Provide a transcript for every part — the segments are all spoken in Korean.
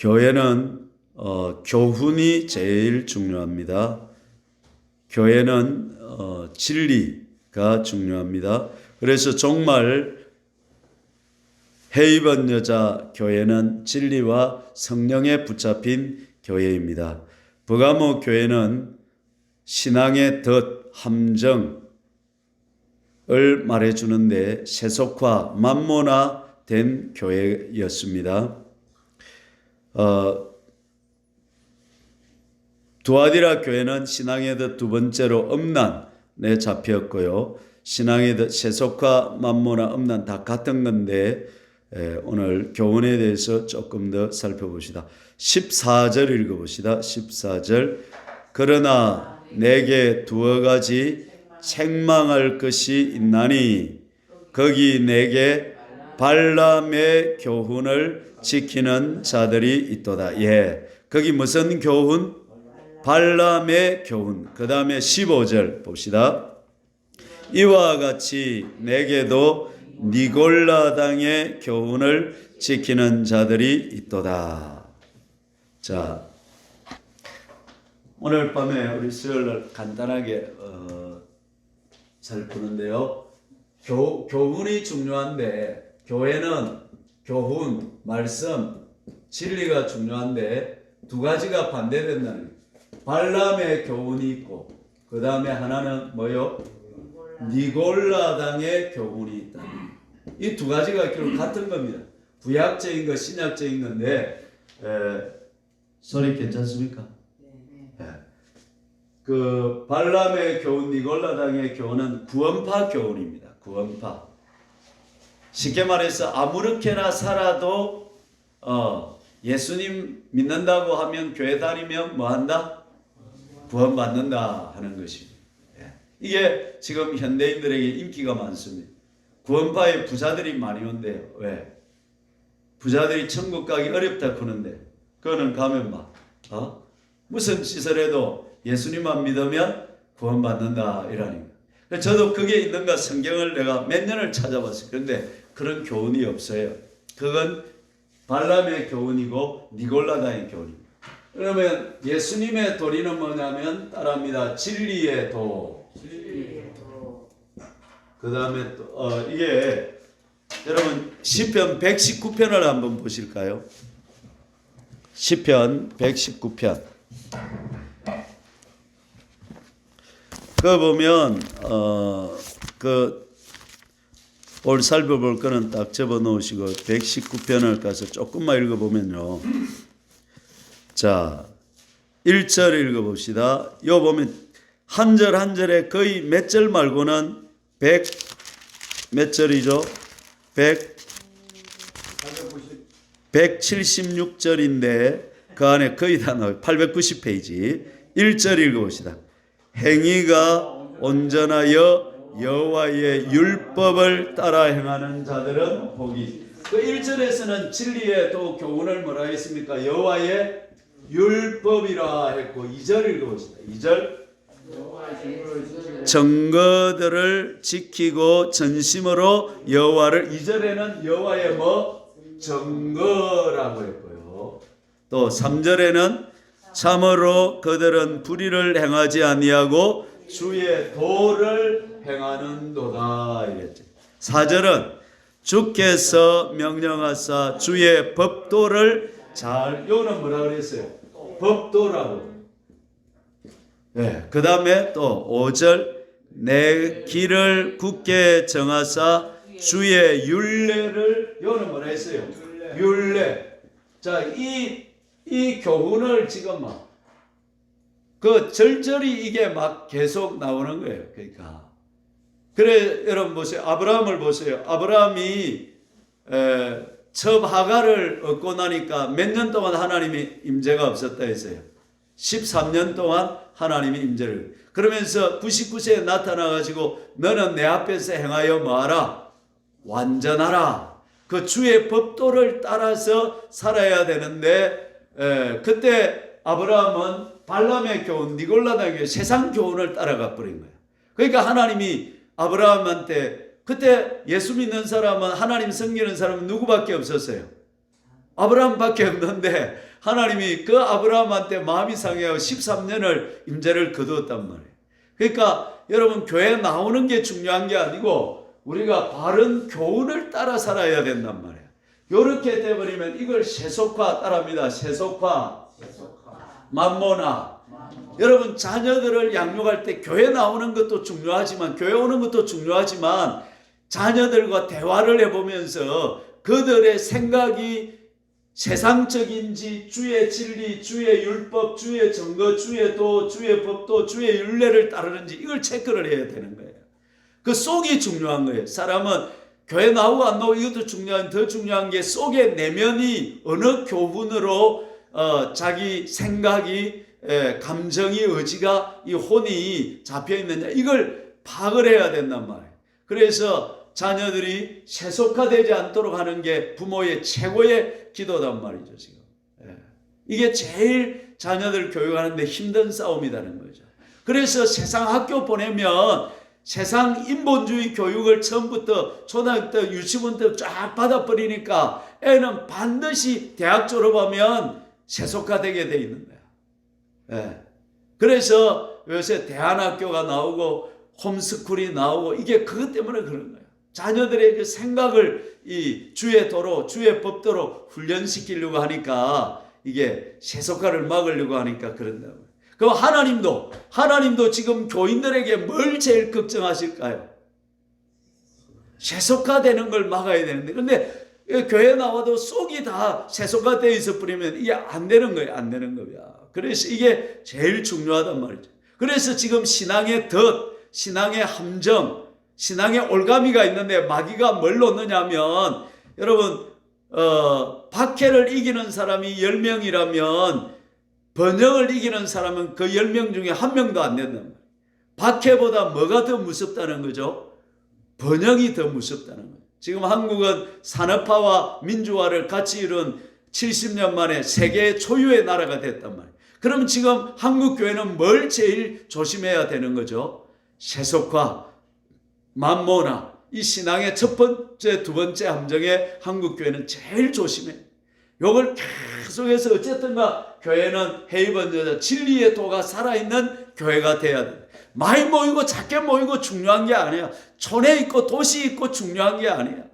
교회는 교훈이 제일 중요합니다. 교회는 진리가 중요합니다. 그래서 정말 해입은 여자 교회는 진리와 성령에 붙잡힌 교회입니다. 버가모 교회는 신앙의 덫, 함정을 말해주는데 세속화, 만모나된 교회였습니다. 두아디라 교회는 신앙의 덫 두 번째로 음란에 잡혔고요. 신앙의 덫, 세속화, 만모나 음란 다 같은 건데 오늘 교훈에 대해서 조금 더 살펴봅시다. 14절 읽어봅시다. 14절. 그러나 내게 두어 가지 책망할 것이 있나니 거기 내게 발람의 교훈을 지키는 자들이 있도다. 예, 거기 무슨 교훈? 발람의 교훈. 그 다음에 15절 봅시다. 이와 같이 내게도 니골라당의 교훈을 지키는 자들이 있도다. 자, 오늘 밤에 우리 수요일날 간단하게 살피는데요. 교훈이 중요한데 교회는 교훈, 말씀, 진리가 중요한데 두 가지가 반대된다는 거예요. 발람의 교훈이 있고 그 다음에 하나는 뭐요? 니골라당의 교훈이 있다. 이 두 가지가 결국 같은 겁니다. 구약적인 거, 신약적인 건데 소리 괜찮습니까? 네. 그 발람의 교훈, 니골라당의 교훈은 구원파 교훈입니다. 구원파. 쉽게 말해서 아무렇게나 살아도 예수님 믿는다고 하면 교회 다니면 뭐 한다? 구원받는다 하는 것입니다. 이게 지금 현대인들에게 인기가 많습니다. 구원파에 부자들이 많이 온대요. 왜? 부자들이 천국 가기 어렵다 그러는데 그거는 가면 막 무슨 짓을 해도 예수님만 믿으면 구원받는다 이라니까. 저도 그게 있는가 성경을 내가 몇 년을 찾아봤어요. 그런데 그런 교훈이 없어요. 그건 발람의 교훈이고 니골라다의 교훈입니다. 그러면 예수님의 도리는 뭐냐면 따라합니다. 진리의 도. 그 다음에 또 이게 여러분 시편 119편을 한번 보실까요? 시편 119편. 그거 보면 오늘 살펴볼 거는 딱 접어 놓으시고 119편을 가서 조금만 읽어보면요. 자, 1절 읽어봅시다. 요 보면 한 절 한 절에 거의 몇 절 말고는 100 몇 절이죠? 176절인데 그 안에 거의 다 나와요. 890페이지. 1절 읽어봅시다. 행위가 온전하여 여호와의 율법을 따라 행하는 자들은 복이. 그 1절에서는 진리의 또 교훈을 뭐라 했습니까? 여호와의 율법이라 했고 2절 읽어봅시다. 2절 증거들을 지키고 전심으로 여호와를 2절에는 여호와의 뭐 증거라고 했고요. 또 3절에는 참으로 그들은 불의를 행하지 아니하고 주의 도를 행하는도다 이랬죠. 4절은 주께서 명령하사 주의 법도를 잘 요는 뭐라 그랬어요? 법도라고. 네, 그 다음에 또 5절 내 길을 굳게 정하사 주의 율례를 요는 뭐라 했어요? 율례. 자, 이 교훈을 지금 막 그 절절히 이게 막 계속 나오는 거예요. 그러니까 그래 여러분 보세요. 아브라함을 보세요. 아브라함이 첩 하갈을 얻고 나니까 몇 년 동안 하나님이 임재가 없었다 했어요. 13년 동안 하나님이 임재를. 그러면서 99세에 나타나가지고 너는 내 앞에서 행하여 뭐하라? 완전하라. 그 주의 법도를 따라서 살아야 되는데 그때 아브라함은 발람의 교훈, 니골라당의 교훈, 세상 교훈을 따라가 버린 거예요. 그러니까 하나님이 아브라함한테 그때 예수 믿는 사람은 하나님 섬기는 사람은 누구밖에 없었어요? 아브라함밖에 없는데 하나님이 그 아브라함한테 마음이 상해하고 13년을 임재를 거두었단 말이에요. 그러니까 여러분 교회 나오는 게 중요한 게 아니고 우리가 바른 교훈을 따라 살아야 된단 말이에요. 이렇게 돼버리면 이걸 세속화 따라합니다. 세속화, 맘모나. 여러분 자녀들을 양육할 때 교회 나오는 것도 중요하지만 교회 오는 것도 중요하지만 자녀들과 대화를 해보면서 그들의 생각이 세상적인지 주의 진리, 주의 율법, 주의 증거, 주의 도, 주의 법도, 주의 율례를 따르는지 이걸 체크를 해야 되는 거예요. 그 속이 중요한 거예요. 사람은 교회 나오고 안 나오고 이것도 중요한, 더 중요한 게 속의 내면이 어느 교훈으로 자기 생각이 감정이 의지가 이 혼이 잡혀 있느냐 이걸 파악을 해야 된단 말이에요. 그래서 자녀들이 세속화되지 않도록 하는 게 부모의 최고의 기도단 말이죠. 지금 이게 제일 자녀들 교육하는데 힘든 싸움이라는 거죠. 그래서 세상 학교 보내면 세상 인본주의 교육을 처음부터 초등학교 때 유치원 때 쫙 받아버리니까 애는 반드시 대학 졸업하면 세속화되게 돼 있는 거야. 그래서 요새 대안학교가 나오고 홈스쿨이 나오고 이게 그것 때문에 그런 거예요. 자녀들의 그 생각을 이 주의 도로, 주의 법도로 훈련시키려고 하니까 이게 세속화를 막으려고 하니까 그런다고요. 그럼 하나님도 지금 교인들에게 뭘 제일 걱정하실까요? 세속화되는 걸 막아야 되는데, 근데 교회 나와도 속이 다 세속화되어 있어 버리면 이게 안 되는 거예요. 안 되는 거야. 그래서 이게 제일 중요하단 말이죠. 그래서 지금 신앙의 덫, 신앙의 함정, 신앙의 올가미가 있는데 마귀가 뭘 놓느냐면 여러분 박해를 이기는 사람이 10명이라면 번영을 이기는 사람은 그 10명 중에 1명도 안 된단 말이에요. 박해보다 뭐가 더 무섭다는 거죠? 번영이 더 무섭다는 거예요. 지금 한국은 산업화와 민주화를 같이 이룬 70년 만에 세계 초유의 나라가 됐단 말이에요. 그럼 지금 한국 교회는 뭘 제일 조심해야 되는 거죠? 세속화, 맘모나. 이 신앙의 첫 번째, 두 번째 함정에 한국 교회는 제일 조심해. 요걸 계속해서 어쨌든가 교회는 헤이번 진리의 도가 살아있는 교회가 돼야 돼. 많이 모이고 작게 모이고 중요한 게 아니야. 촌에 있고 도시 있고 중요한 게 아니야.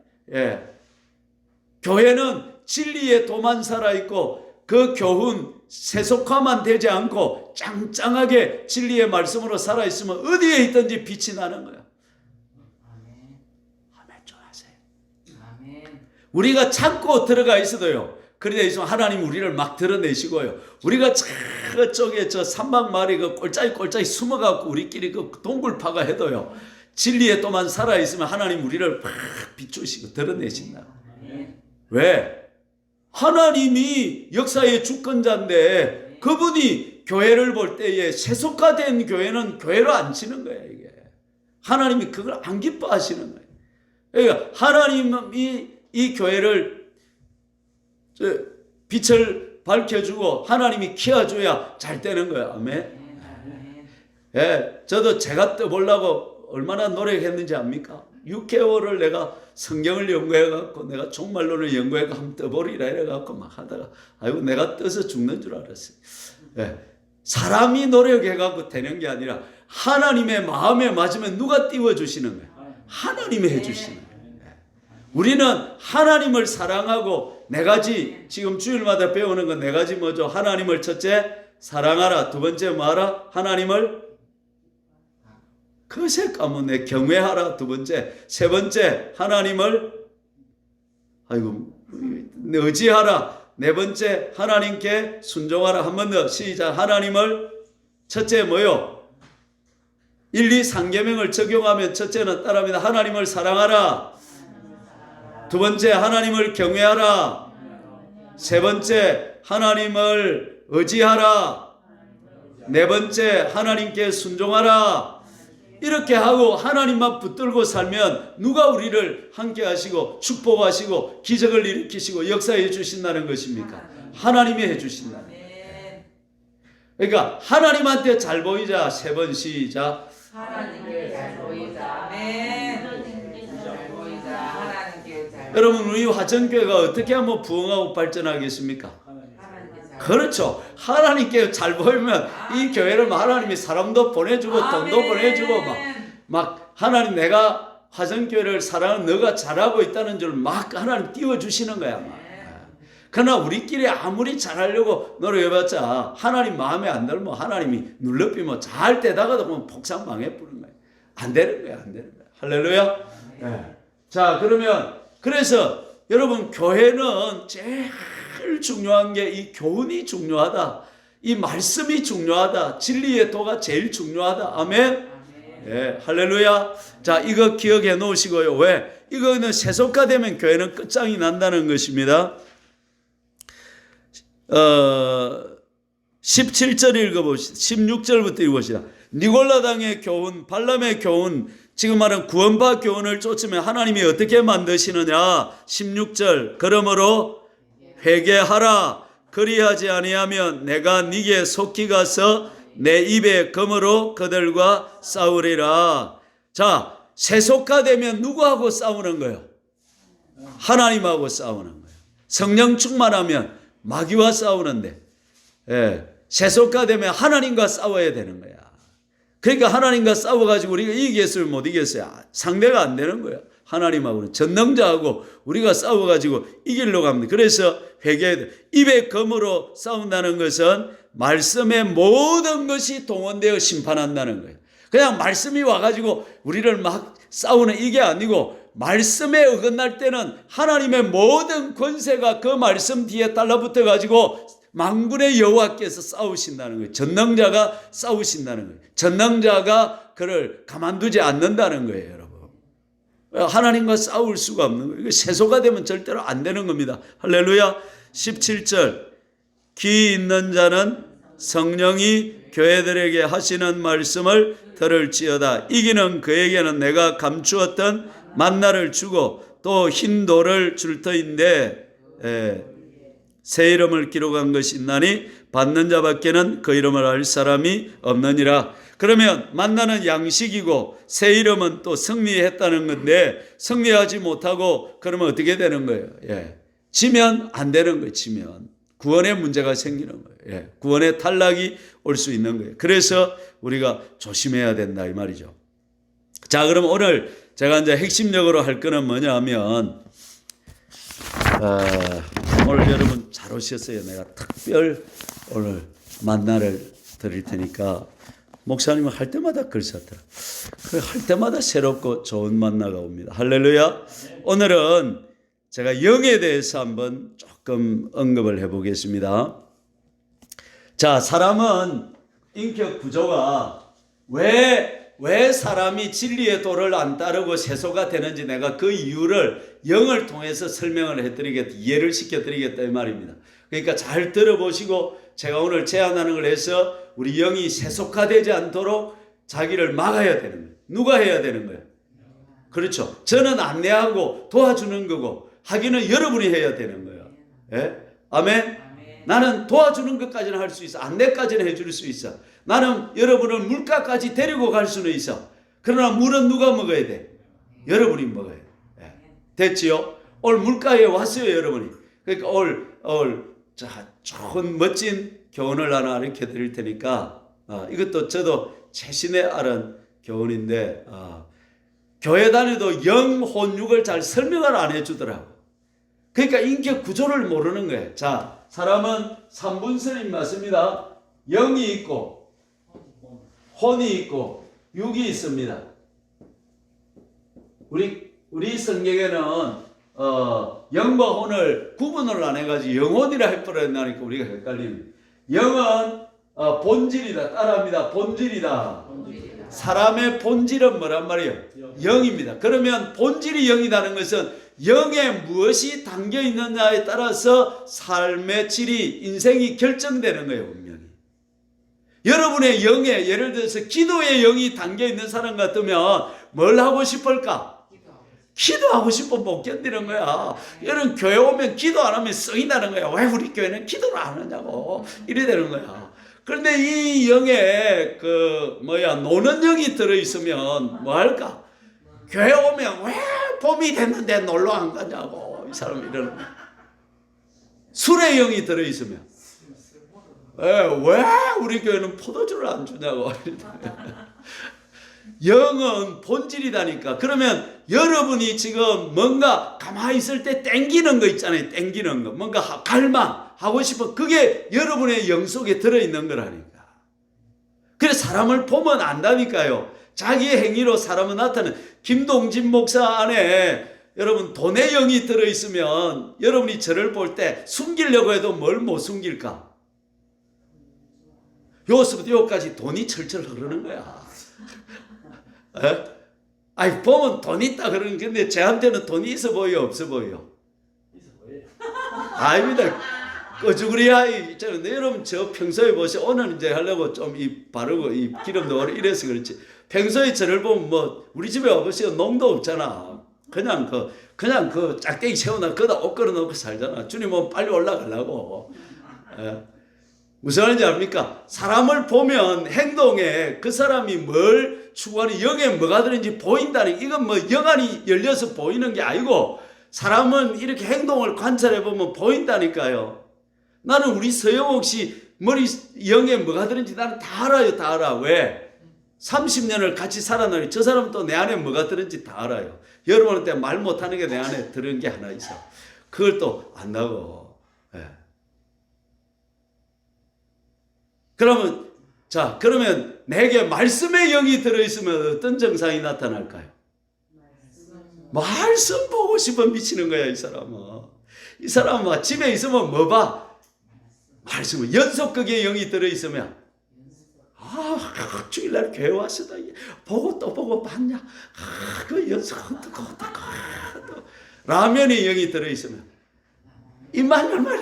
교회는 진리의 도만 살아있고 그 교훈 세속화만 되지 않고 짱짱하게 진리의 말씀으로 살아있으면 어디에 있든지 빛이 나는 거야. 아멘. 좋아하세요. 아멘. 우리가 참고 들어가 있어도요. 그러다 있으면 하나님 우리를 막 드러내시고요. 우리가 저쪽에 저 산막마을에 그 꼴짜기 숨어갖고 우리끼리 그 동굴파가 해도요. 진리에 또만 살아있으면 하나님 우리를 막 비추시고 드러내신다. 왜? 하나님이 역사의 주권자인데 그분이 교회를 볼 때에 세속화된 교회는 교회로 안 치는 거예요. 이게 하나님이 그걸 안 기뻐하시는 거예요. 그러니까 하나님이 이 교회를 빛을 밝혀주고 하나님이 키워줘야 잘 되는 거예요. 아멘. 저도 제가 떠보려고 얼마나 노력했는지 압니까? 6개월을 내가 성경을 연구해갖고 내가 종말론을 연구해서 한번 떠보리라 이래갖고 막 하다가 아이고 내가 떠서 죽는 줄 알았어요. 사람이 노력해갖고 되는 게 아니라 하나님의 마음에 맞으면 누가 띄워주시는 거예요? 하나님이 해주시는 거예요. 우리는 하나님을 사랑하고 네 가지 지금 주일마다 배우는 건 네 가지 뭐죠? 하나님을 첫째 사랑하라. 두 번째 뭐하라? 하나님을 그새 까먹네. 경외하라. 두 번째. 세 번째 하나님을 의지하라. 네 번째 하나님께 순종하라. 한 번 더 시작. 하나님을 첫째 뭐요? 1, 2, 3계명을 적용하면 첫째는 따라합니다. 하나님을 사랑하라. 두 번째 하나님을 경외하라. 세 번째 하나님을 의지하라. 네 번째 하나님께 순종하라. 이렇게 하고 하나님만 붙들고 살면 누가 우리를 함께 하시고 축복하시고 기적을 일으키시고 역사해 주신다는 것입니까? 하나님이 해 주신다는 거예요. 그러니까 하나님한테 잘 보이자. 세 번 시작. 하나님께 잘 보이자. 여러분 우리 화전교회가 어떻게 하면 부흥하고 발전하겠습니까? 그렇죠. 하나님께 잘 보이면 이 교회를 하나님이 사람도 보내주고 돈도 보내주고 막 하나님 내가 화성교회를 사랑하는 너가 잘하고 있다는 줄 막 하나님 띄워주시는 거야. 막. 그러나 우리끼리 아무리 잘하려고 노력해봤자 하나님 마음에 안 들면 하나님이 눌러비면 잘 되다가도 보면 폭삭 망해버리는 거야. 안 되는 거야. 안 되는 거야. 할렐루야. 네. 자, 그러면 그래서 여러분 교회는 제일 중요한 게 이 교훈이 중요하다. 이 말씀이 중요하다. 진리의 도가 제일 중요하다. 아멘. 예, 할렐루야. 자, 이거 기억해 놓으시고요. 왜? 이거는 세속화되면 교회는 끝장이 난다는 것입니다. 17절 읽어봅시다. 16절부터 읽어봅시다. 니골라당의 교훈, 발람의 교훈, 지금 말한 구원파 교훈을 쫓으면 하나님이 어떻게 만드시느냐. 16절 그러므로 회개하라. 그리하지 아니하면 내가 네게 속히 가서 내 입에 검으로 그들과 싸우리라. 자, 세속화되면 누구하고 싸우는 거예요? 하나님하고 싸우는 거예요. 성령 충만하면 마귀와 싸우는데, 예, 세속화되면 하나님과 싸워야 되는 거야. 그러니까 하나님과 싸워가지고 우리가 이기겠어요, 못 이겼어요? 상대가 안 되는 거야. 하나님하고는 전능자하고 우리가 싸워가지고 이기려고 합니다. 그래서 회개해야 돼. 입에 검으로 싸운다는 것은 말씀의 모든 것이 동원되어 심판한다는 거예요. 그냥 말씀이 와가지고 우리를 막 싸우는 이게 아니고 말씀에 어긋날 때는 하나님의 모든 권세가 그 말씀 뒤에 달라붙어 가지고 만군의 여호와께서 싸우신다는 거예요. 전능자가 싸우신다는 거예요. 전능자가 그를 가만두지 않는다는 거예요, 여러분. 하나님과 싸울 수가 없는 거예요. 이거 세속화 되면 절대로 안 되는 겁니다. 할렐루야. 17절 귀 있는 자는 성령이 교회들에게 하시는 말씀을 들을지어다. 이기는 그에게는 내가 감추었던 만나를 주고 또 흰 돌을 줄 터인데 새 이름을 기록한 것이 있나니 받는 자밖에는 그 이름을 알 사람이 없느니라. 그러면 만나는 양식이고 새 이름은 또 승리했다는 건데 승리하지 못하고 그러면 어떻게 되는 거예요? 예. 지면 안 되는 거예요. 지면 구원의 문제가 생기는 거예요. 예. 구원의 탈락이 올 수 있는 거예요. 그래서 우리가 조심해야 된다 이 말이죠. 자, 그럼 오늘 제가 이제 핵심적으로 할 거는 뭐냐면 오늘 여러분 잘 오셨어요. 내가 특별 오늘 만나를 드릴 테니까 목사님은 할 때마다 글 썼더라. 그래 할 때마다 새롭고 좋은 만나가 옵니다. 할렐루야. 오늘은 제가 영에 대해서 한번 조금 언급을 해보겠습니다. 자, 사람은 인격 구조가 왜 사람이 진리의 도를 안 따르고 세속화 되는지 내가 그 이유를 영을 통해서 설명을 해드리겠다, 이해를 시켜드리겠다 이 말입니다. 그러니까 잘 들어보시고 제가 오늘 제안하는 걸 해서 우리 영이 세속화되지 않도록 자기를 막아야 되는 거예요. 누가 해야 되는 거예요? 그렇죠. 저는 안내하고 도와주는 거고 하기는 여러분이 해야 되는 거예요. 예? 아멘? 나는 도와주는 것까지는 할 수 있어. 안내까지는 해줄 수 있어. 나는 여러분을 물가까지 데리고 갈 수는 있어. 그러나 물은 누가 먹어야 돼? 여러분이 먹어야 돼. 예. 됐지요? 오늘 물가에 왔어요, 여러분이. 그러니까 오늘 자, 좋은 멋진 교훈을 하나 가르쳐 드릴 테니까 이것도 저도 최신의 알은 교훈인데 교회 다녀도 영혼육을 잘 설명을 안 해주더라고. 그러니까 인격 구조를 모르는 거예요. 자, 사람은 3분선이 맞습니다. 영이 있고 혼이 있고 육이 있습니다. 우리 성경에는 영과 혼을 구분을 안 해가지고 영혼이라 해버렸나니까 우리가 헷갈리는. 영은 본질이다. 따라합니다. 본질이다. 사람의 본질은 뭐란 말이에요? 영입니다. 그러면 본질이 영이라는 것은 영에 무엇이 담겨 있느냐에 따라서 삶의 질이, 인생이 결정되는 거예요, 분명히. 여러분의 영에, 예를 들어서 기도의 영이 담겨 있는 사람 같으면 뭘 하고 싶을까? 기도하고 싶어 못 견디는 거야. 여러분 교회 오면 기도 안 하면 성이 나는 거야. 왜 우리 교회는 기도를 안 하냐고. 이래 되는 거야. 그런데 이 영에 노는 영이 들어있으면 뭐 할까? 교회 오면 왜 봄이 됐는데 놀러 안 가냐고 이 사람이 이러는 거야. 술의 영이 들어있으면 왜 우리 교회는 포도주를 안 주냐고. 영은 본질이다니까. 그러면 여러분이 지금 뭔가 가만히 있을 때 땡기는 거 있잖아요. 땡기는 거. 뭔가 갈망하고 싶어. 그게 여러분의 영 속에 들어있는 거라니까. 그래서 사람을 보면 안다니까요. 자기의 행위로 사람은 나타나는. 김동진 목사 안에 여러분 돈의 영이 들어있으면 여러분이 저를 볼 때 숨기려고 해도 뭘 못 숨길까? 요서부터 요까지 돈이 철철 흐르는 거야. 아니 보면 돈 있다 그러는 건데 저한테는 돈이 있어 보여 없어 보여? 아닙니다. 꺼주구리야 있잖아요. 여러분 저 평소에 보세요. 오늘 이제 하려고 좀 이 바르고 이 기름 넣으러 이래서 그렇지. 평소에 저를 보면 뭐 우리 집에 와보세요. 농도 없잖아. 그냥 그 짝대기 세워놔 거기다 옷 걸어놓고 살잖아. 주님은 빨리 올라가려고. 무슨 말인지 압니까? 사람을 보면 행동에 그 사람이 뭘 추구하는 영에 뭐가 들은지 보인다는, 이건 뭐 영안이 열려서 보이는 게 아니고 사람은 이렇게 행동을 관찰해 보면 보인다니까요. 나는 우리 서영옥 씨 머리 영에 뭐가 들은지 나는 다 알아요. 다 알아. 왜? 30년을 같이 살아나니 저 사람은 또 내 안에 뭐가 들은지 다 알아요. 여러분한테 말 못하는 게 내 안에 들은 게 하나 있어. 그걸 또 안다고. 그러면 내게 말씀의 영이 들어있으면 어떤 증상이 나타날까요? 말씀 보고 싶어 미치는 거야, 이 사람은. 이 사람은 집에 있으면 뭐 봐? 말씀은. 연속극의 영이 들어있으면 주일날 교회 왔어도 보고 또 보고 봤냐? 그 연속 듣고 라면의 영이 들어있으면 입만 열면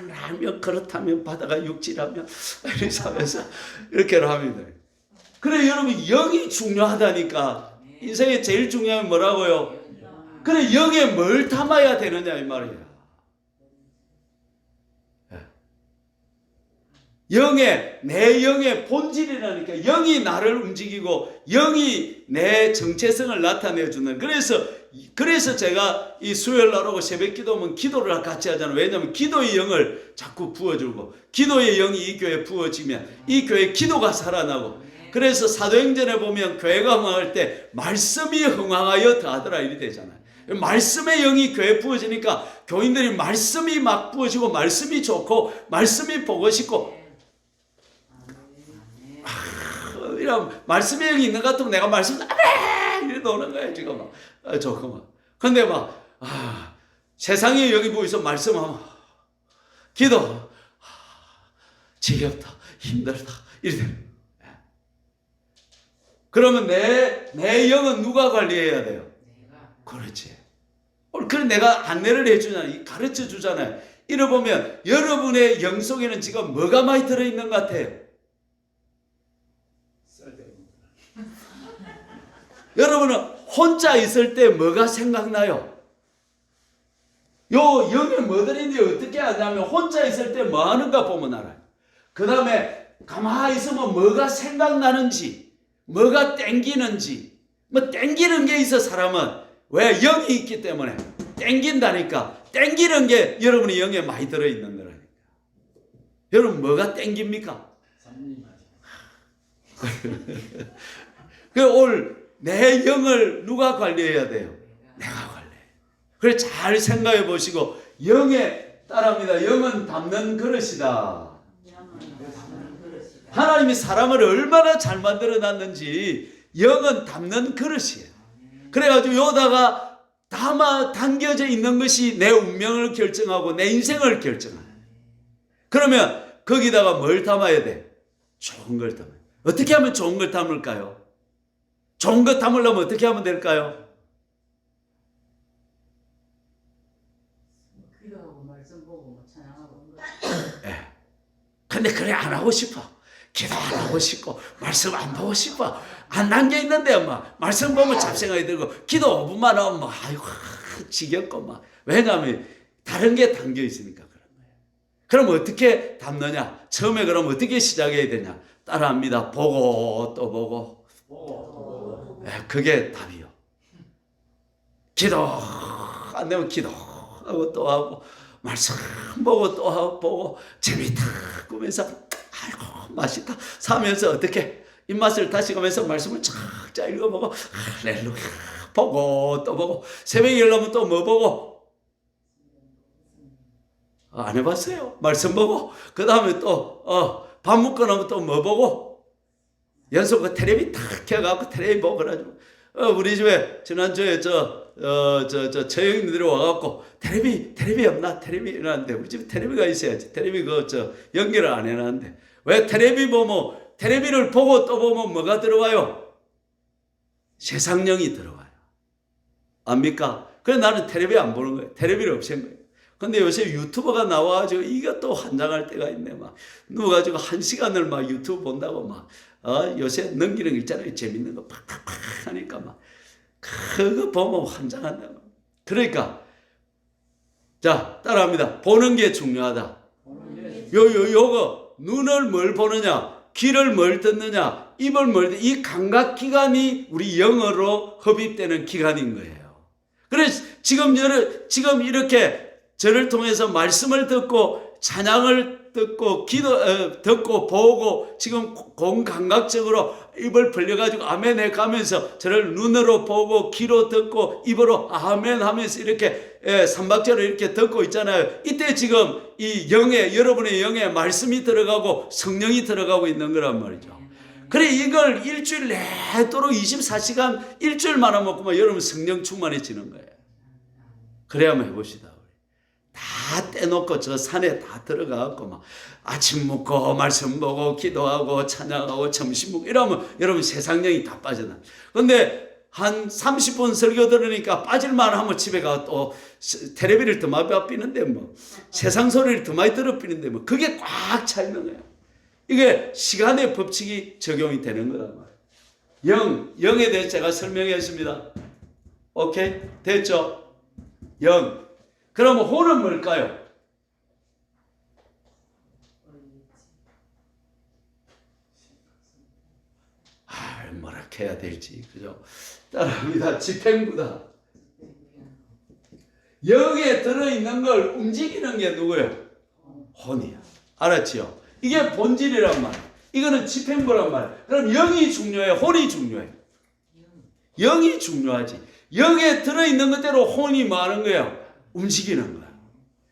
라면 그렇다면 바다가 육지라면 이렇게 하면서 이렇게 라면을. 그래 여러분 영이 중요하다니까. 인생에 제일 중요한 건 뭐라고요? 그래 영에 뭘 담아야 되느냐 이 말이야. 내 영의 본질이라니까. 영이 나를 움직이고 영이 내 정체성을 나타내주는. 그래서 제가 이 수요일 날 오고 새벽 기도면 기도를 같이 하잖아요. 왜냐하면 기도의 영을 자꾸 부어주고 기도의 영이 이 교회에 부어지면 이 교회 기도가 살아나고. 그래서 사도행전에 보면 교회가 흥황할 때 말씀이 흥황하여 더하더라 이리 되잖아요. 말씀의 영이 교회에 부어지니까 교인들이 말씀이 막 부어지고 말씀이 좋고 말씀이 보고 싶고. 이런 말씀의 영이 있는 것 같으면 내가 말씀 아멘 이래 노는 거야 지금 막. 좋구만. 근데 막 세상에 여기 보이서 말씀하면 기도 지겹다 힘들다 이래. 그러면 내 영은 누가 관리해야 돼요? 그렇지. 그래 내가 안내를 해주잖아요. 가르쳐 주잖아요. 이래 보면 여러분의 영 속에는 지금 뭐가 많이 들어있는 것 같아요? 여러분은 혼자 있을 때 뭐가 생각나요? 요 영에 뭐 들인데 어떻게 하냐면 혼자 있을 때 뭐 하는가 보면 알아요. 그 다음에 가만히 있으면 뭐가 생각나는지 뭐가 땡기는지. 뭐 땡기는 게 있어 사람은. 왜? 영이 있기 때문에 땡긴다니까. 땡기는 게 여러분의 영에 많이 들어있는 거라니까. 여러분 뭐가 땡깁니까? 오늘 내 영을 누가 관리해야 돼요? 내가 관리해. 그래 잘 생각해 보시고 영에 따릅니다. 영은 담는 그릇이다. 하나님이 사람을 얼마나 잘 만들어 놨는지 영은 담는 그릇이에요. 그래가지고 여기다가 담겨져 있는 것이 내 운명을 결정하고 내 인생을 결정하는. 그러면 거기다가 뭘 담아야 돼? 좋은 걸 담아요. 어떻게 하면 좋은 걸 담을까요? 좋은 것 담으려면 어떻게 하면 될까요? 기도하고 말씀 보고 찬양하고. 근데 그래 안 하고 싶어. 기도 안 하고 싶고 말씀 안 보고 싶어. 안 남겨 있는데 막 말씀 보면 잡생각이 들고 기도 5분만 하면 막 아이고 지겹고 막. 왜냐하면 다른 게 담겨 있으니까 그런 거예요. 그럼 어떻게 담느냐? 처음에 그럼 어떻게 시작해야 되냐? 따라합니다. 보고 또 보고. 그게 답이요. 기도 안 되면 기도하고 또 하고 말씀 보고 또 하고 보고 재미있다 꾸면서 맛있다. 사면서 어떻게 입맛을 다시가면서 말씀을 쫙쫙 읽어보고 할렐루야 보고 또 보고 새벽에 일어나면 또 뭐 보고 안 해봤어요. 말씀 보고 그 다음에 또 밥 먹고 나면 또 뭐 보고 연속 그 텔레비 탁 켜갖고 텔레비 보고 그래가지고 우리 집에 지난주에 처형님들이 와갖고 텔레비 없나? 텔레비 이러는데 우리 집에 텔레비가 있어야지. 텔레비 연결을 안 해놨는데 왜 텔레비 보면 텔레비를 보고 또 보면 뭐가 들어와요? 세상령이 들어와요. 압니까? 그래서 나는 텔레비 안 보는 거예요. 텔레비를 없앤 거예요. 근데 요새 유튜버가 나와가지고 이게 또 환장할 때가 있네. 막 누워가지고 1시간을 막 유튜브 본다고 막 요새 넘기는 거 있잖아요. 재밌는 거 팍팍팍 하니까 막 그거 보면 환장한다. 그러니까 자 따라합니다. 보는 게 중요하다. 요거 눈을 뭘 보느냐, 귀를 뭘 듣느냐, 입을 뭘 듣느냐, 이 감각기관이 우리 영어로 흡입되는 기관인 거예요. 그래서 지금 이렇게 저를 통해서 말씀을 듣고 찬양을 듣고 듣고 보고 지금 공감각적으로 입을 벌려가지고 아멘 해 가면서 저를 눈으로 보고 귀로 듣고 입으로 아멘 하면서 이렇게 삼박자로 이렇게 듣고 있잖아요. 이때 지금 이 여러분의 영에 말씀이 들어가고 성령이 들어가고 있는 거란 말이죠. 그래 이걸 일주일 내도록 24시간 일주일만 하면 여러분 성령 충만해지는 거예요. 그래야 한번 해봅시다. 다 떼놓고 저 산에 다 들어가갖고 막 아침 먹고 말씀 보고 기도하고 찬양하고 점심 먹고 이러면 여러분 세상령이 다 빠져나. 근데 한 30분 설교 들으니까 빠질만 하면 집에 가서 또 텔레비를 더 많이 바삐는데 뭐 세상 소리를 더 많이 들어삐는데 뭐 그게 꽉 차 있는 거예요. 이게 시간의 법칙이 적용이 되는 거란 말이에요. 영에 대해서 제가 설명했습니다. 오케이? 됐죠? 영. 그러면 혼은 뭘까요? 뭐라 해야 될지 그죠? 따라합니다. 집행부다. 영에 들어있는 걸 움직이는 게 누구예요? 혼이야. 알았지요? 이게 본질이란 말이에요. 이거는 집행부란 말이에요. 그럼 영이 중요해요? 혼이 중요해요? 영이 중요하지. 영에 들어있는 것대로 혼이 뭐 하는 거예요? 움직이는 거야.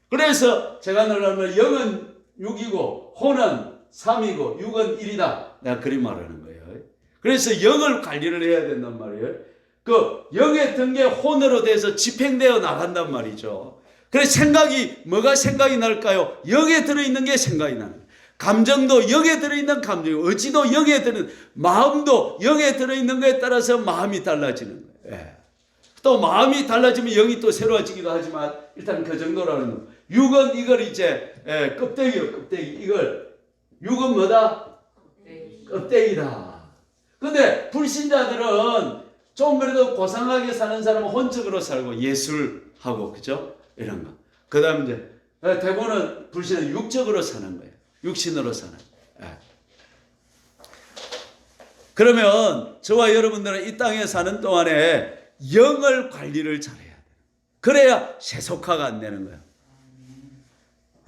그래서 제가 늘 하면 영은 6이고 혼은 3이고 6은 1이다. 내가 그리 말하는 거예요. 그래서 영을 관리를 해야 된단 말이에요. 그 영에 든 게 혼으로 돼서 집행되어 나간단 말이죠. 그래서 뭐가 생각이 날까요? 영에 들어있는 게 생각이 나는 거예요. 감정도 영에 들어있는 감정이고 의지도 영에 들어있는 마음도 영에 들어있는 거에 따라서 마음이 달라지는 거예요. 예. 또 마음이 달라지면 영이 또 새로워지기도 하지만 일단 그 정도라는 거. 6은 이걸 이제 껍데기요, 껍데기. 이걸 6은 뭐다? 껍데기다. 근데 불신자들은 좀 그래도 고상하게 사는 사람은 혼적으로 살고 예술하고 그죠? 이런 거. 그 다음에 이제 대부분은 불신은 육적으로 사는 거예요. 육신으로 사는 거예요. 그러면 저와 여러분들은 이 땅에 사는 동안에 영을 관리를 잘해야 돼요. 그래야 세속화가 안 되는 거예요.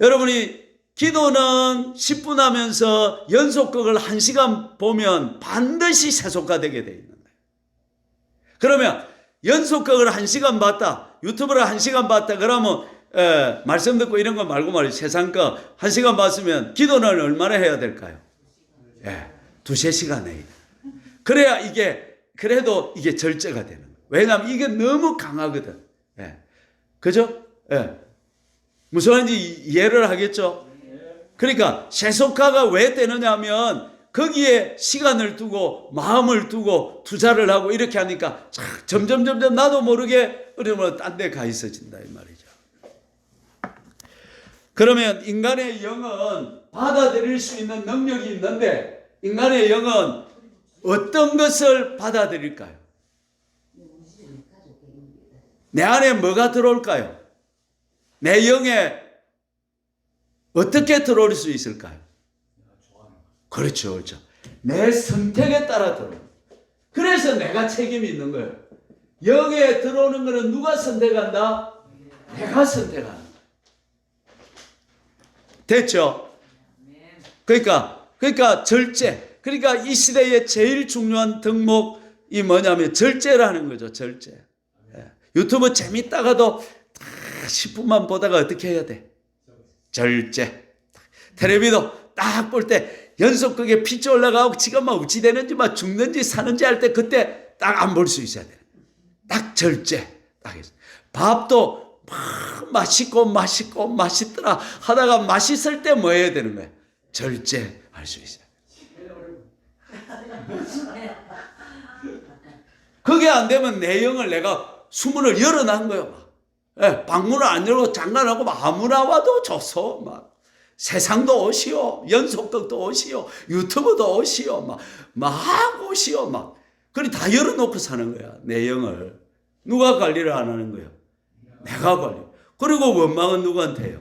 여러분이 기도는 10분 하면서 연속극을 1시간 보면 반드시 세속화되게 되어 있는 거예요. 그러면 연속극을 1시간 봤다, 유튜브를 1시간 봤다 그러면 말씀 듣고 이런 거 말고 말이죠. 세상 거 1시간 봤으면 기도는 얼마나 해야 될까요? 2~3시간 해야 돼요. 그래야 그래도 이게 절제가 되는 거예요. 왜냐하면 이게 너무 강하거든. 그죠? 무슨 말인지 이해를 하겠죠? 그러니까 세속화가 왜 되느냐 하면 거기에 시간을 두고 마음을 두고 투자를 하고 이렇게 하니까 점점 나도 모르게 어려우면 딴 데 가 있어진다 이 말이죠. 그러면 인간의 영은 받아들일 수 있는 능력이 있는데 인간의 영은 어떤 것을 받아들일까요? 내 안에 뭐가 들어올까요? 내 영에 어떻게 들어올 수 있을까요? 그렇죠. 내 선택에 따라 들어요. 그래서 내가 책임이 있는 거예요. 영에 들어오는 것은 누가 선택한다? 내가 선택하는 거예요. 됐죠? 그러니까 그러니까 절제. 그러니까 이 시대에 제일 중요한 덕목이 뭐냐면 절제라는 거죠. 절제. 유튜브 재밌다가도 10분만 보다가 어떻게 해야 돼? 절제. 텔레비도 딱 볼 때 연속극에 피치 올라가고 지금 막 우찌되는지 막 죽는지 사는지 할 때 그때 딱 안 볼 수 있어야 돼. 딱 절제. 딱 있어. 밥도 막 맛있고 맛있더라 하다가 맛있을 때 뭐 해야 되는 거야? 절제 할 수 있어요. 그게 안 되면 내 영을 내가 수문을 열어놓은 거예요. 막. 예, 방문을 안 열고 장난하고 막 아무나 와도 좋소. 막 세상도 오시오, 연속극도 오시오, 유튜브도 오시오, 막 오시오, 막. 그리 다 열어놓고 사는 거야. 내 영을 누가 관리를 안 하는 거예요? 내가 관리. 그리고 원망은 누구한테요?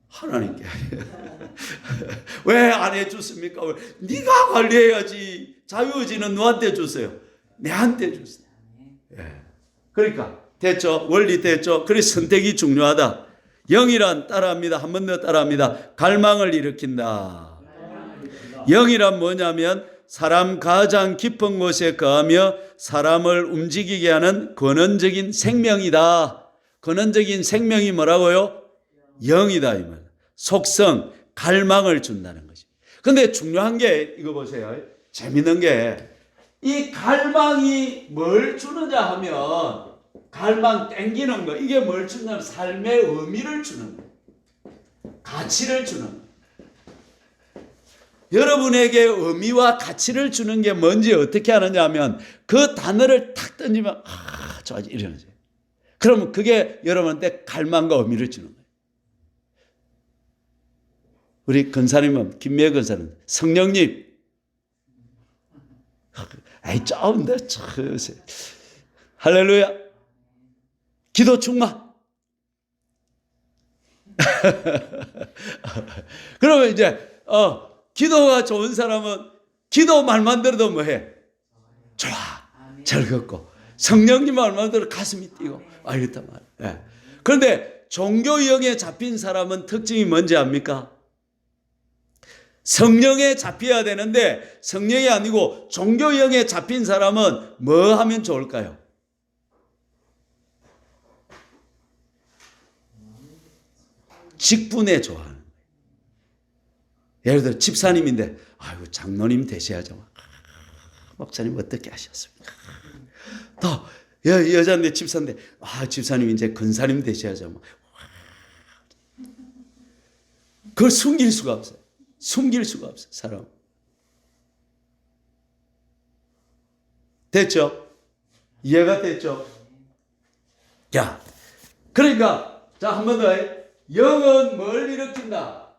하나님께. 왜 안 해줬습니까? 왜? 네가 관리해야지. 자유의지는 누구한테 줬어요? 내한테 줬어요. 예. 그러니까 됐죠. 원리 됐죠. 그래서 선택이 중요하다. 영이란 따라합니다. 한 번 더 따라합니다. 갈망을 일으킨다. 영이란 뭐냐면 사람 가장 깊은 곳에 거하며 사람을 움직이게 하는 근원적인 생명이다. 근원적인 생명이 뭐라고요? 영이다. 이 말. 속성, 갈망을 준다는 것이. 근데 중요한 게 이거 보세요. 재밌는 게 이 갈망이 뭘 주느냐 하면 갈망 땡기는 거 이게 뭘 주냐면 삶의 의미를 주는 거예요. 가치를 주는 거예요. 여러분에게 의미와 가치를 주는 게 뭔지 어떻게 하느냐 하면 그 단어를 탁 던지면 좋아지 이러는 거예요. 그러면 그게 여러분한테 갈망과 의미를 주는 거예요. 우리 근사님은 김미애 근사님 성령님 에이 짜운데 할렐루야 기도 충만 그러면 이제 기도가 좋은 사람은 기도 말만 들어도 뭐해? 좋아 즐겁고 성령님 말만 들어도 가슴이 뛰고 이랬단 말이에요. 그런데 종교형에 잡힌 사람은 특징이 뭔지 압니까? 성령에 잡혀야 되는데 성령이 아니고 종교형에 잡힌 사람은 뭐 하면 좋을까요? 직분에 좋아하는 거예요. 예를 들어 집사님인데 아이고 장로님 되셔야죠. 목사님 어떻게 하셨습니까? 또 여자인데 집사인데 집사님 이제 근사님 되셔야죠. 그걸 숨길 수가 없어요. 숨길 수가 없어요. 사람. 됐죠? 이해가 됐죠? 자, 그러니까 자, 한 번 더. 영은 뭘 일으킨다?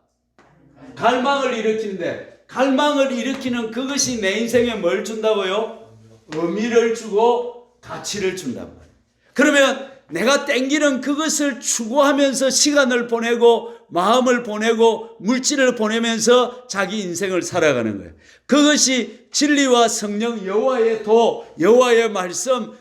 갈망을 일으키는데 갈망을 일으키는 그것이 내 인생에 뭘 준다고요? 의미를 주고 가치를 준단 말이에요. 그러면 내가 땡기는 그것을 추구하면서 시간을 보내고 마음을 보내고 물질을 보내면서 자기 인생을 살아가는 거예요. 그것이 진리와 성령, 여호와의 도, 여호와의 말씀,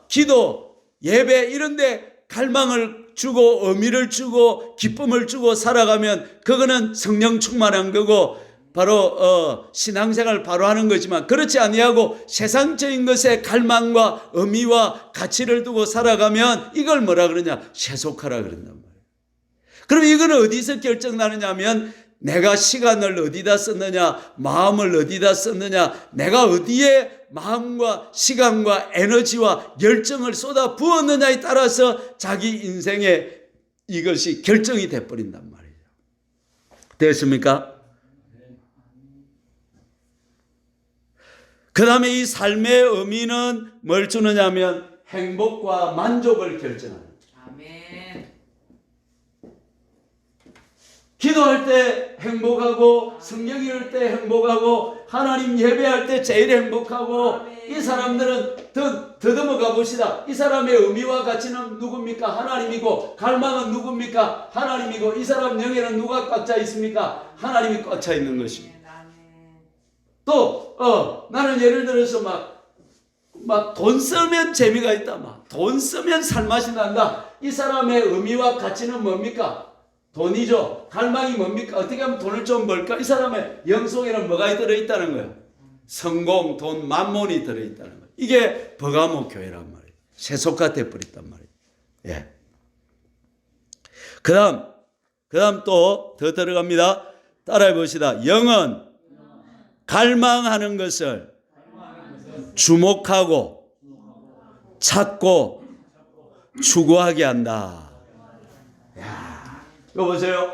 기도, 예배 이런 데 갈망을 주고 의미를 주고 기쁨을 주고 살아가면 그거는 성령 충만한 거고 바로 신앙생활 바로 하는 거지만 그렇지 아니하고 세상적인 것에 갈망과 의미와 가치를 두고 살아가면 이걸 뭐라 그러냐? 세속하라 그런단 말이에요. 그럼 이거는 어디서 결정나느냐 하면 내가 시간을 어디다 썼느냐, 마음을 어디다 썼느냐, 내가 어디에 마음과 시간과 에너지와 열정을 쏟아 부었느냐에 따라서 자기 인생에 이것이 결정이 돼버린단 말이에요. 됐습니까? 그 다음에 이 삶의 의미는 뭘 주느냐 하면 행복과 만족을 결정하는 거예요. 아멘. 기도할 때 행복하고 성경 읽을 때 행복하고 하나님 예배할 때 제일 행복하고 아멘. 이 사람들은 더듬어 가봅시다. 이 사람의 의미와 가치는 누굽니까? 하나님이고 갈망은 누굽니까? 하나님이고 이 사람 영에는 누가 꽉 차 있습니까? 하나님이 꽉 차 있는 것입니다. 또 나는 예를 들어서 막 돈 쓰면 재미가 있다. 돈 쓰면 살맛이 난다. 이 사람의 의미와 가치는 뭡니까? 돈이죠. 갈망이 뭡니까? 어떻게 하면 돈을 좀 벌까? 이 사람의 영 속에는 뭐가 들어있다는 거예요? 성공, 돈, 만몬이 들어있다는 거예요. 이게 버가모 교회란 말이에요. 세속화 돼버렸단 말이에요. 예. 그 다음 또 더 들어갑니다. 따라해 봅시다. 영은 갈망하는 것을 주목하고 찾고 추구하게 한다. 야, 이거 보세요.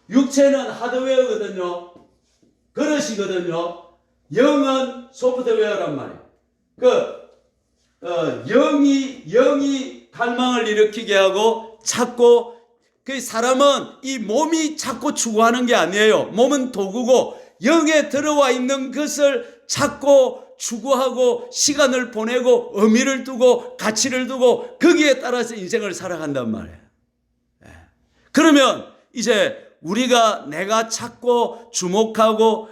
육체는 하드웨어거든요. 그릇이거든요. 영은 소프트웨어란 말이에요. 영이 갈망을 일으키게 하고 찾고, 그 사람은 이 몸이 찾고 추구하는 게 아니에요. 몸은 도구고 영에 들어와 있는 것을 찾고 추구하고 시간을 보내고 의미를 두고 가치를 두고 거기에 따라서 인생을 살아간단 말이에요. 그러면 이제 우리가 내가 찾고 주목하고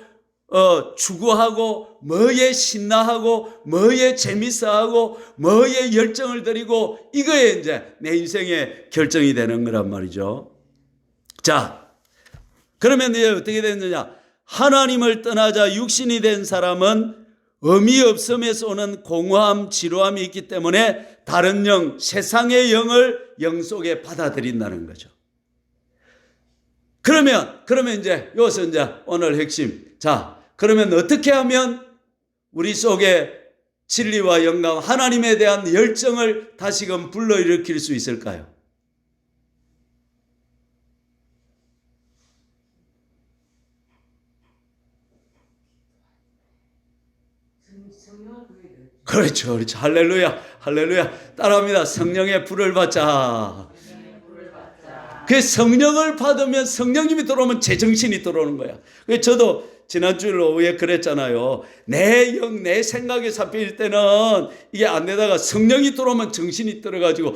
추구하고 뭐에 신나하고 뭐에 재밌어하고 뭐에 열정을 들이고 이거에 이제 내 인생의 결정이 되는 거란 말이죠. 자, 그러면 이제 어떻게 되느냐? 하나님을 떠나자 육신이 된 사람은 의미 없음에서 오는 공허함, 지루함이 있기 때문에 다른 영, 세상의 영을 영 속에 받아들인다는 거죠. 그러면 이제 여기서 이제 오늘 핵심. 자, 그러면 어떻게 하면 우리 속에 진리와 영감, 하나님에 대한 열정을 다시금 불러일으킬 수 있을까요? 성령을 구해야 돼. 그렇죠. 할렐루야. 따라합니다. 성령의 불을 받자. 그 성령을 받으면 성령님이 들어오면 제정신이 들어오는 거야. 그래서 저도 지난주에 오후에 그랬잖아요. 내 영, 내 생각에 잡힐 때는 이게 안 되다가 성령이 들어오면 정신이 들어가지고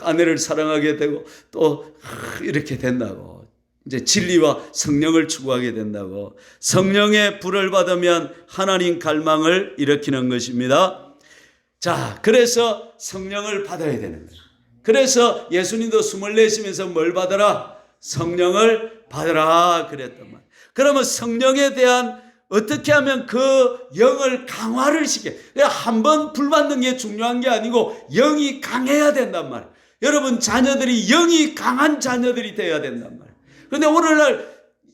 아내를 사랑하게 되고 또 이렇게 된다고. 이제 진리와 성령을 추구하게 된다고. 성령의 불을 받으면 하나님 갈망을 일으키는 것입니다. 자, 그래서 성령을 받아야 되는 거예요. 그래서 예수님도 숨을 내쉬면서 뭘 받아라? 성령을 받아라 그랬단 말이에요. 그러면 성령에 대한 어떻게 하면 그 영을 강화를 시켜. 한 번 불 받는 게 중요한 게 아니고 영이 강해야 된단 말이에요. 여러분 자녀들이 영이 강한 자녀들이 돼야 된단 말이에요. 그런데 오늘날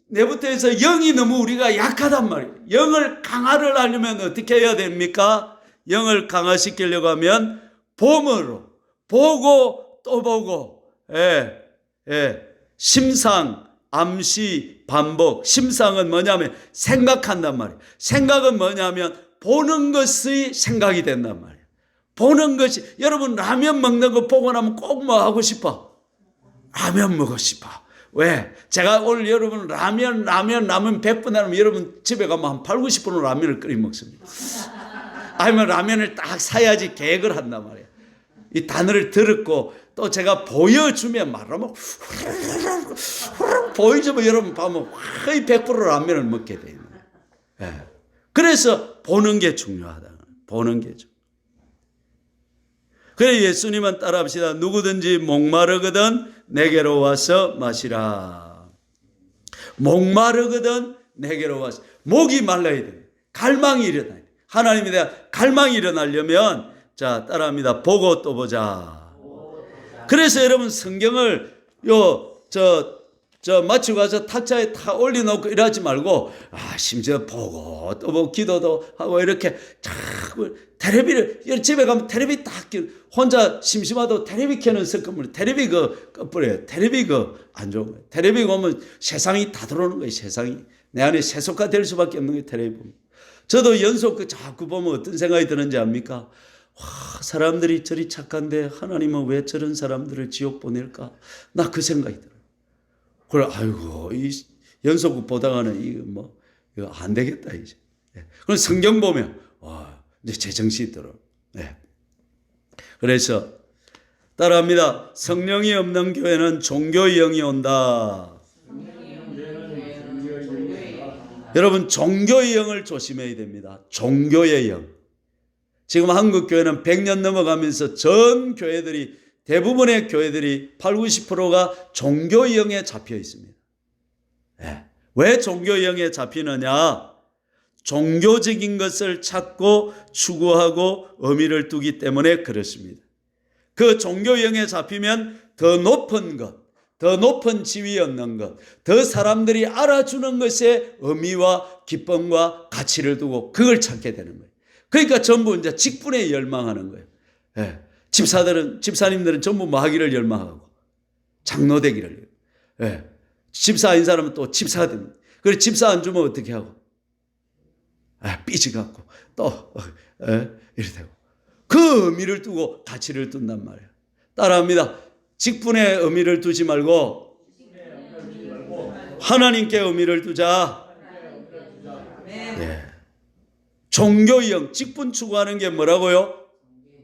내부터 해서 영이 너무 우리가 약하단 말이에요. 영을 강화를 하려면 어떻게 해야 됩니까? 영을 강화시키려고 하면 봄으로 보고 또 보고, 심상, 암시, 반복. 심상은 뭐냐면 생각한단 말이에요. 생각은 뭐냐면 보는 것이 생각이 된단 말이에요. 보는 것이, 여러분 라면 먹는 거 보고 나면 꼭 뭐 하고 싶어? 라면 먹고 싶어. 왜? 제가 오늘 여러분 라면 100분 하면 여러분 집에 가면 한 8, 90분은 라면을 끓여 먹습니다. 아니면 라면을 딱 사야지 계획을 한단 말이에요. 이 단어를 들었고 또 제가 보여주면 말하면 보여주면 여러분 보면 거의 100% 라면을 먹게 돼요. 그래서 보는 게 중요하다. 보는 게 중요하다. 그래 예수님은 따라합시다. 누구든지 목마르거든 내게로 와서 마시라. 목마르거든 내게로 와서. 목이 말라야 돼. 갈망이 일어나야 돼. 하나님에 대한 갈망이 일어나려면 자 따라합니다. 보고 또 보자. 그래서 여러분 성경을 마치고 가서 탁자에 다 올려놓고 이러지 말고 심지어 보고 또 보고 기도도 하고 이렇게 자꾸 테레비를 집에 가면 테레비 딱 혼자 심심하다고 테레비 켜는 습관을 테레비 꺼버려요. 테레비 안 좋은 거예요. 테레비 보면 세상이 다 들어오는 거예요. 세상이 내 안에 세속화 될 수밖에 없는 거예요. 테레비 보면. 저도 연속 자꾸 보면 어떤 생각이 드는지 압니까? 와, 사람들이 저리 착한데 하나님은 왜 저런 사람들을 지옥 보낼까? 나 그 생각이 들어요. 그래, 아이고, 이 연속극 보다가는 이거 안 되겠다, 이제. 그럼 성경 보면, 와, 이제 제정신이 들어. 그래서, 따라합니다. 성령이 없는 교회는 종교의 영이 온다. 여러분, 종교의 영을 조심해야 됩니다. 종교의 영. 지금 한국 교회는 100년 넘어가면서 전 교회들이 대부분의 교회들이 8, 90%가 종교형에 잡혀 있습니다. 네. 왜 종교형에 잡히느냐? 종교적인 것을 찾고 추구하고 의미를 두기 때문에 그렇습니다. 그 종교형에 잡히면 더 높은 것, 더 높은 지위 얻는 것, 더 사람들이 알아주는 것에 의미와 기쁨과 가치를 두고 그걸 찾게 되는 거예요. 그러니까 전부 이제 직분에 열망하는 거예요. 예. 집사님들은 전부 뭐 하기를 열망하고 장로 되기를. 예. 집사인 사람은 또 집사가 됩니다. 그래서 집사 안 주면 어떻게 하고? 삐져갖고 또 이렇게 되고. 그 의미를 두고 가치를 둔단 말이에요. 따라합니다. 직분의 의미를 두지 말고 하나님께 의미를 두자. 예. 종교형, 직분 추구하는 게 뭐라고요?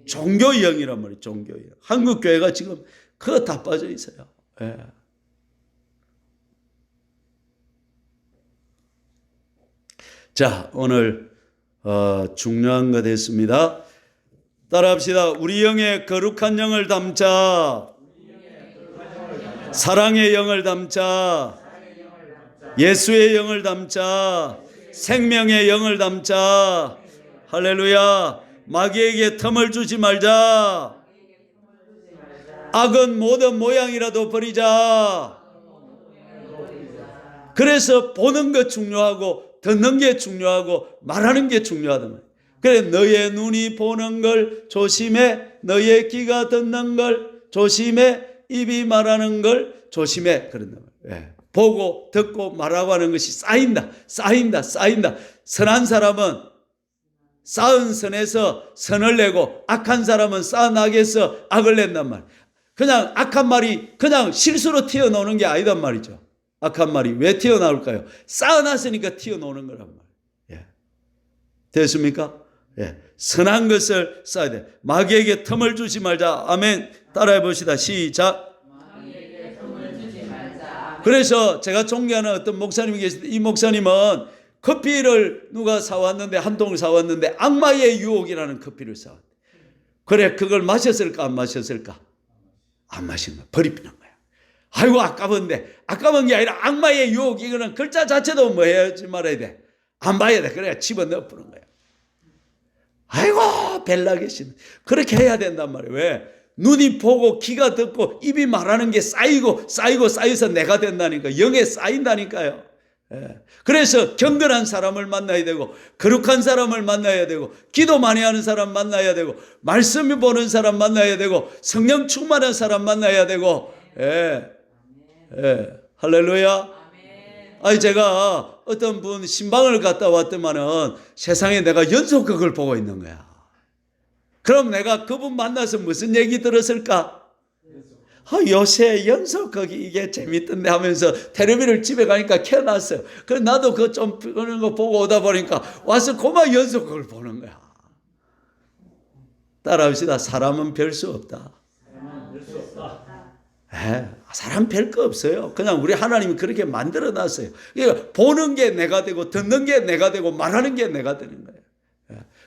종교형이란 말이에요. 종교형. 한국 교회가 지금 그거 다 빠져 있어요. 예. 자, 오늘 중요한 거 됐습니다. 따라합시다. 우리 영의 거룩한 영을 담자. 사랑의 영을 담자. 예수의 영을 담자. 생명의 영을 담자. 할렐루야. 마귀에게 틈을 주지 말자. 악은 모든 모양이라도 버리자. 그래서 보는 것 중요하고 듣는 게 중요하고 말하는 게 중요하단 말이에요. 그래, 너의 눈이 보는 걸 조심해. 너의 귀가 듣는 걸 조심해. 입이 말하는 걸 조심해. 그런단 말이에요. 예. 보고 듣고 말하고 하는 것이 쌓인다. 선한 사람은 쌓은 선에서 선을 내고 악한 사람은 쌓은 악에서 악을 낸단 말이에요. 그냥 악한 말이 그냥 실수로 튀어나오는 게 아니단 말이죠. 악한 말이 왜 튀어나올까요? 쌓아놨으니까 튀어나오는 거란 말이에요. 예. 됐습니까? 예. 선한 것을 쌓아야 돼. 마귀에게 틈을 주지 말자. 아멘. 따라해 봅시다. 시작. 마귀에게 틈을 주지 말자. 그래서 제가 존경하는 어떤 목사님이 계신데 이 목사님은 커피를 누가 사왔는데 한 통을 사왔는데 악마의 유혹이라는 커피를 사왔대. 그래, 그걸 마셨을까 안 마셨을까? 안 마신 거야. 버리는 거야. 아이고 아까운 게 아니라 악마의 유혹. 이거는 글자 자체도 뭐 해야지 말아야 돼. 안 봐야 돼. 그래야 집어넣어 푸는 거야. 아이고 벨라계신 그렇게 해야 된단 말이에요. 왜? 눈이 보고 귀가 듣고 입이 말하는 게 쌓여서 내가 된다니까. 영에 쌓인다니까요. 예. 그래서 경건한 사람을 만나야 되고 거룩한 사람을 만나야 되고 기도 많이 하는 사람 만나야 되고 말씀을 보는 사람 만나야 되고 성령 충만한 사람 만나야 되고. 예. 예. 할렐루야. 아니 제가 어떤 분 신방을 갔다 왔더만은 세상에 내가 연속극을 보고 있는 거야. 그럼 내가 그분 만나서 무슨 얘기 들었을까? 요새 연속극이 이게 재밌던데 하면서 텔레비를 집에 가니까 켜놨어요. 그래서 나도 그 좀 그런 거 보고 오다 보니까 와서 그만 연속극을 보는 거야. 따라합시다. 사람은 별 수 없다. 사람 별 거 없어요. 그냥 우리 하나님이 그렇게 만들어 놨어요. 그러니까 보는 게 내가 되고 듣는 게 내가 되고 말하는 게 내가 되는 거예요.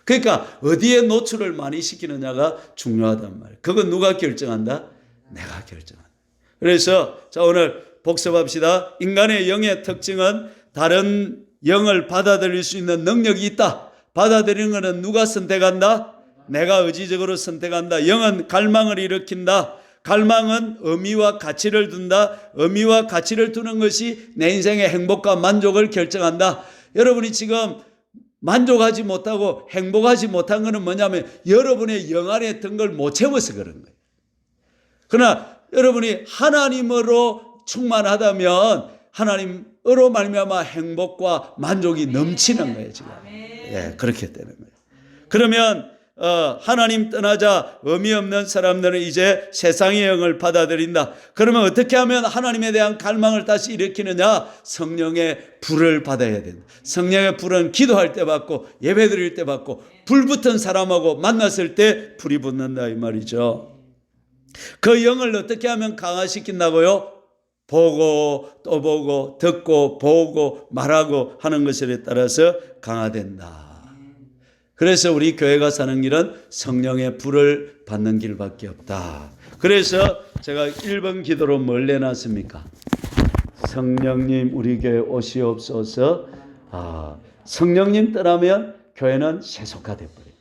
그러니까 어디에 노출을 많이 시키느냐가 중요하단 말이에요. 그건 누가 결정한다? 내가 결정한다. 그래서 자 오늘 복습합시다. 인간의 영의 특징은 다른 영을 받아들일 수 있는 능력이 있다. 받아들이는 것은 누가 선택한다? 내가 의지적으로 선택한다. 영은 갈망을 일으킨다. 갈망은 의미와 가치를 둔다. 의미와 가치를 두는 것이 내 인생의 행복과 만족을 결정한다. 여러분이 지금 만족하지 못하고 행복하지 못한 것은 뭐냐면 여러분의 영 안에 든 걸 못 채워서 그런 거예요. 그러나 여러분이 하나님으로 충만하다면 하나님으로 말미암아 행복과 만족이 넘치는 거예요. 지금. 예, 그렇게 되는 거예요. 그러면 하나님 떠나자 의미 없는 사람들은 이제 세상의 영을 받아들인다. 그러면 어떻게 하면 하나님에 대한 갈망을 다시 일으키느냐? 성령의 불을 받아야 된다. 성령의 불은 기도할 때 받고 예배 드릴 때 받고 불 붙은 사람하고 만났을 때 불이 붙는다 이 말이죠. 그 영을 어떻게 하면 강화시킨다고요? 보고 또 보고 듣고 보고 말하고 하는 것에 따라서 강화된다. 그래서 우리 교회가 사는 길은 성령의 불을 받는 길밖에 없다. 그래서 제가 1번 기도로 뭘 내놨습니까? 성령님 우리 교회 오시옵소서. 성령님 떠나면 교회는 세속화돼 버려요.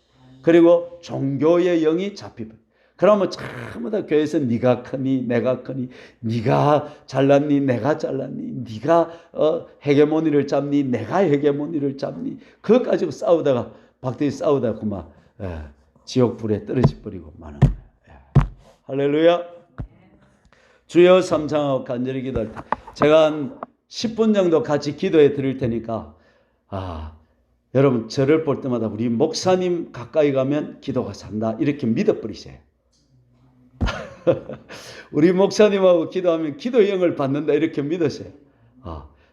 그리고 종교의 영이 잡히버려요. 그러면 전부 다 교회에서 네가 크니 내가 크니, 네가 잘났니 내가 잘났니, 네가 헤게모니를 잡니 내가 헤게모니를 잡니, 그것 가지고 싸우다가 박대기 싸우다가 그만 지옥불에 떨어져 버리고 마는 거예요. 할렐루야. 주여 삼창하고 간절히 기도할 때 제가 한 10분 정도 같이 기도해 드릴 테니까 여러분 저를 볼 때마다 우리 목사님 가까이 가면 기도가 산다 이렇게 믿어버리세요. 우리 목사님하고 기도하면 기도의 영을 받는다 이렇게 믿으세요.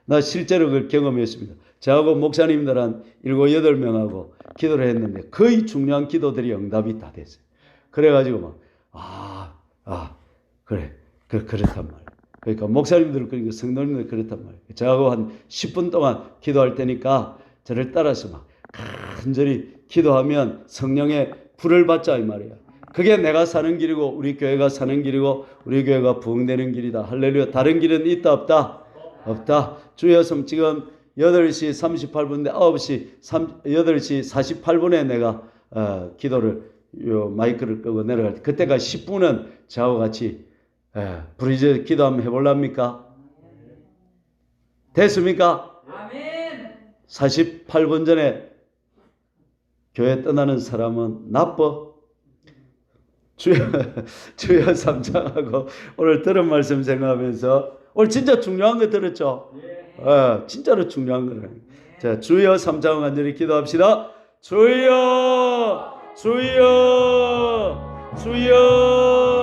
나 실제로 그걸 경험했습니다. 저하고 목사님들 한 7, 8명하고 기도를 했는데 거의 중요한 기도들이 응답이 다 됐어요. 그래가지고 그래 그렇단 말이에요. 그러니까 목사님들 그러니까 성도님들 그렇단 말이에요. 저하고 한 10분 동안 기도할 테니까 저를 따라서 막 간절히 기도하면 성령의 불을 받자 이 말이에요. 그게 내가 사는 길이고 우리 교회가 사는 길이고 우리 교회가 부흥되는 길이다. 할렐루야. 다른 길은 있다 없다? 없다. 주여 지금 8시 38분인데 8시 48분에 내가 기도를 마이크를 끄고 내려갈 때 그때가 10분은 저하고 같이 부르짖어 기도 한번 해볼랍니까? 됐습니까? 아멘. 48분 전에 교회 떠나는 사람은 나빠. 주여 삼창하고 오늘 들은 말씀 생각하면서 오늘 진짜 중요한 거 들었죠? 진짜로 중요한 거예요. 자, 주여 삼창하고 간절히 기도합시다. 주여 주여 주여